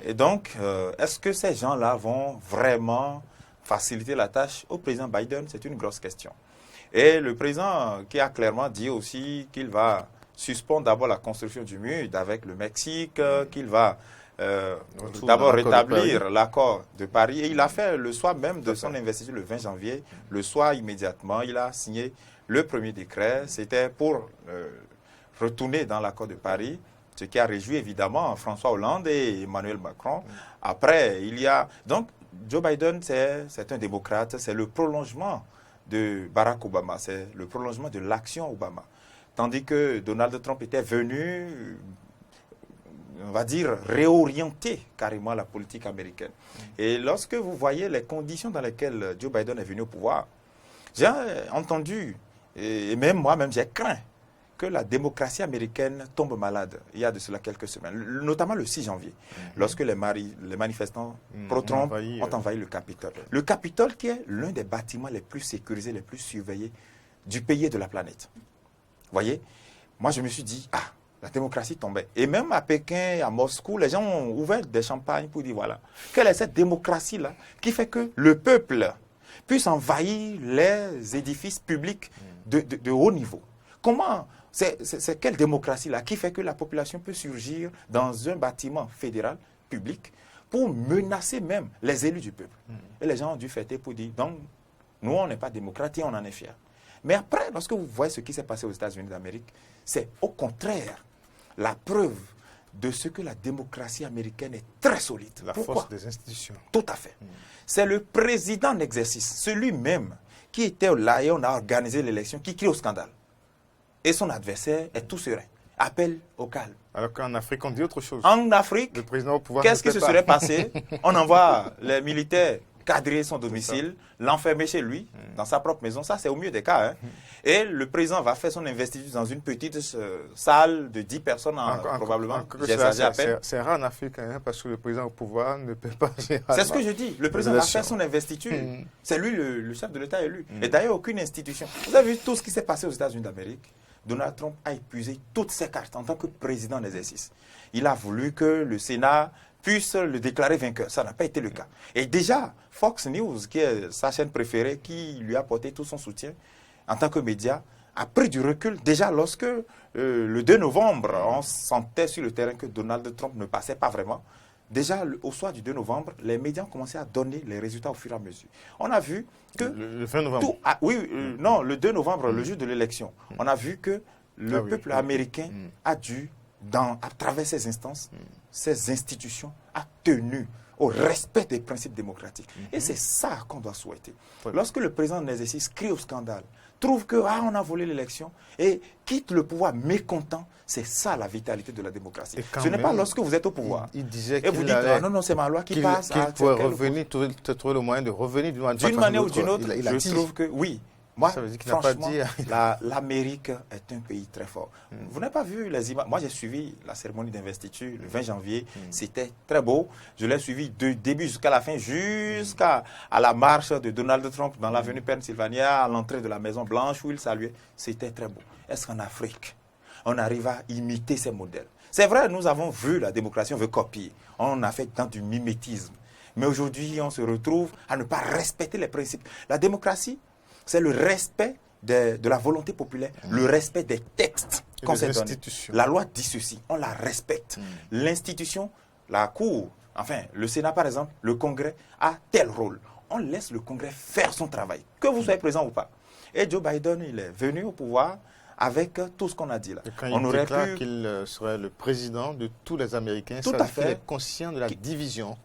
Et donc, est-ce que ces gens-là vont vraiment faciliter la tâche au président Biden? C'est une grosse question. Et le président qui a clairement dit aussi qu'il va suspendre d'abord la construction du mur avec le Mexique, qu'il va d'abord rétablir l'accord de Paris. Et il a fait le soir même de son investiture, le 20 janvier, le soir immédiatement, il a signé le premier décret. C'était pour retourner dans l'accord de Paris, ce qui a réjoui évidemment François Hollande et Emmanuel Macron. Après, il y a... Donc, Joe Biden, c'est un démocrate, c'est le prolongement de Barack Obama, c'est le prolongement de l'action Obama. Tandis que Donald Trump était venu, on va dire, réorienter carrément la politique américaine. Et lorsque vous voyez les conditions dans lesquelles Joe Biden est venu au pouvoir, j'ai entendu, et même moi-même j'ai craint, que la démocratie américaine tombe malade il y a de cela quelques semaines, notamment le 6 janvier, lorsque les manifestants pro-Trump ont envahi le Capitole. Le Capitole qui est l'un des bâtiments les plus sécurisés, les plus surveillés du pays et de la planète. Vous voyez, moi je me suis dit, la démocratie tombait. Et même à Pékin, à Moscou, les gens ont ouvert des champagnes pour dire, voilà, quelle est cette démocratie-là qui fait que le peuple puisse envahir les édifices publics de haut niveau. Comment, c'est quelle démocratie-là qui fait que la population peut surgir dans un bâtiment fédéral public pour menacer même les élus du peuple. Et les gens ont dû fêter pour dire, donc, nous, on n'est pas démocrates et on en est fiers. Mais après, lorsque vous voyez ce qui s'est passé aux États-Unis d'Amérique, c'est au contraire la preuve de ce que la démocratie américaine est très solide. Pourquoi? Force des institutions. Tout à fait. C'est le président en exercice, celui-même qui était là et on a organisé l'élection, qui crie au scandale. Et son adversaire est tout serein, appelle au calme. Alors qu'en Afrique, on dit autre chose. En Afrique, le président au pouvoir, qu'est-ce qui se serait passé? On envoie les militaires cadrer son domicile, l'enfermer chez lui, dans sa propre maison. Ça, c'est au mieux des cas. Et le président va faire son investiture dans une petite salle de 10 personnes, probablement. C'est rare en Afrique, parce que le président au pouvoir ne peut pas... C'est ce que je dis. Le président va faire son investiture. C'est lui le chef de l'État élu. Et d'ailleurs, aucune institution. Vous avez vu tout ce qui s'est passé aux États-Unis d'Amérique? Donald Trump a épuisé toutes ses cartes en tant que président en exercice. Il a voulu que le Sénat puisse le déclarer vainqueur. Ça n'a pas été le cas. Et déjà, Fox News, qui est sa chaîne préférée, qui lui a apporté tout son soutien en tant que média, a pris du recul. Déjà, lorsque le 2 novembre, on sentait sur le terrain que Donald Trump ne passait pas vraiment, déjà, au soir du 2 novembre, les médias ont commencé à donner les résultats au fur et à mesure. On a vu que... Le 20 novembre non, le 2 novembre, le jour de l'élection. On a vu que le peuple américain a dû, à travers ces instances, ces institutions, a tenu au respect des principes démocratiques. Et c'est ça qu'on doit souhaiter. Lorsque le président en exercice crie au scandale, trouve que on a volé l'élection et quitte le pouvoir mécontent, c'est ça la vitalité de la démocratie. Ce n'est pas lorsque vous êtes au pouvoir. Il disait et vous dites, non, c'est ma loi qui passe. Qu'il pourrait revenir, trouver le moyen de revenir d'une manière ou d'une autre. Je trouve que oui. Moi, franchement, l'Amérique est un pays très fort. Vous n'avez pas vu les images. Moi, j'ai suivi la cérémonie d'investiture le 20 janvier. C'était très beau. Je l'ai suivi du début jusqu'à la fin, jusqu'à la marche de Donald Trump dans l'avenue Pennsylvania, à l'entrée de la Maison Blanche où il saluait. C'était très beau. Est-ce qu'en Afrique, on arrive à imiter ces modèles? C'est vrai, nous avons vu la démocratie, on veut copier. On a fait dans du mimétisme. Mais aujourd'hui, on se retrouve à ne pas respecter les principes. La démocratie, c'est le respect de la volonté populaire, le respect des textes qu'on s'est donnés. La loi dit ceci, on la respecte. L'institution, la Cour, enfin, le Sénat par exemple, le Congrès a tel rôle. On laisse le Congrès faire son travail, que vous soyez présent ou pas. Et Joe Biden, il est venu au pouvoir avec tout ce qu'on a dit là. Et quand il déclare qu'il serait le président de tous les Américains, tout à fait. Il est conscient de la division.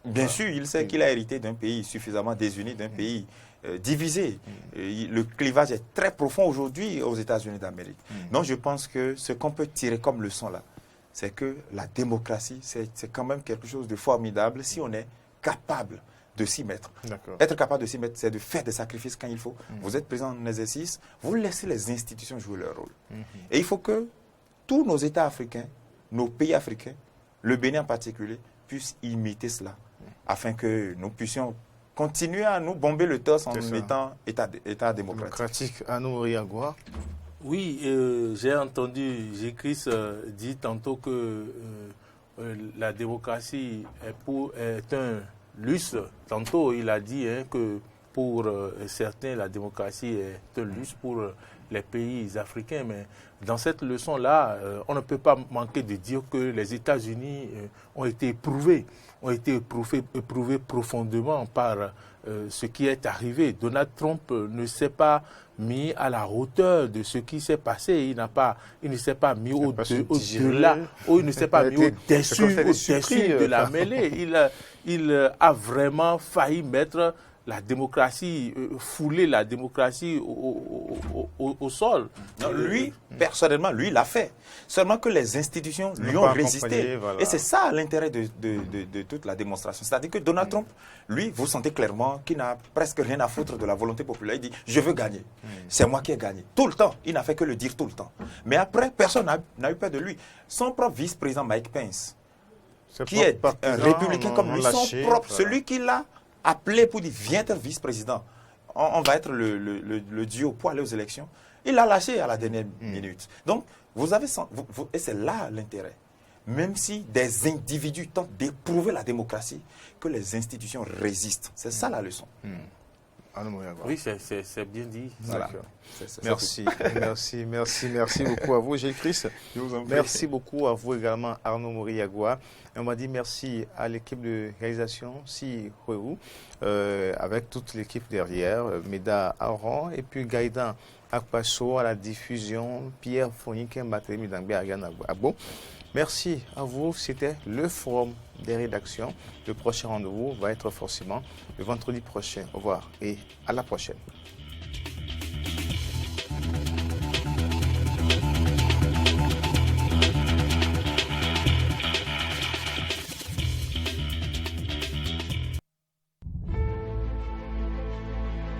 Bien sûr, il sait qu'il a hérité d'un pays suffisamment désuni, d'un pays divisé. Le clivage est très profond aujourd'hui aux États-Unis d'Amérique. Donc je pense que ce qu'on peut tirer comme leçon là, c'est que la démocratie, c'est quand même quelque chose de formidable si on est capable de s'y mettre. Être capable de s'y mettre, c'est de faire des sacrifices quand il faut. Vous êtes présent en exercice, vous laissez les institutions jouer leur rôle. Et il faut que tous nos États africains, nos pays africains, le Bénin en particulier, puissent imiter cela, afin que nous puissions continuer à nous bomber le torse en étant État démocratique. Anou Riagua. Oui, j'ai entendu Jécris dire tantôt que la démocratie est un luxe. Tantôt, il a dit que pour certains, la démocratie est un luxe pour les pays africains. Mais dans cette leçon-là, on ne peut pas manquer de dire que les États-Unis ont été éprouvés profondément par ce qui est arrivé. Donald Trump ne s'est pas mis à la hauteur de ce qui s'est passé. Il ne s'est pas mis au-delà, il ne s'est pas mis au-dessus de la mêlée. Il a vraiment failli mettre la démocratie, fouler la démocratie au sol. Non, lui, personnellement, lui, il l'a fait. Seulement que les institutions lui ont résisté. Voilà. Et c'est ça l'intérêt de toute la démonstration. C'est-à-dire que Donald Trump, lui, vous sentez clairement qu'il n'a presque rien à foutre de la volonté populaire. Il dit, je veux gagner. C'est moi qui ai gagné. Tout le temps. Il n'a fait que le dire tout le temps. Mais après, personne n'a eu peur de lui. Son propre vice-président Mike Pence, qui est un républicain comme lui, celui qui l'a appelé pour dire, viens être vice-président. on va être le duo pour aller aux élections. Il l'a lâché à la dernière minute. Donc, vous avez... et c'est là l'intérêt. Même si des individus tentent d'éprouver la démocratie, que les institutions résistent. C'est ça la leçon. Oui, c'est bien dit. Voilà. Merci beaucoup à vous, Gilles Christ. Merci beaucoup à vous également, Arnaud Moriagua. On m'a dit merci à l'équipe de réalisation, Si Hueu, avec toute l'équipe derrière, Meda Aron et puis Gaïdan Akpasso à la diffusion, Pierre Fonik, Mbatré Midangbe Ariane Abo. Merci à vous, c'était le forum des rédactions. Le prochain rendez-vous va être forcément le vendredi prochain. Au revoir et à la prochaine.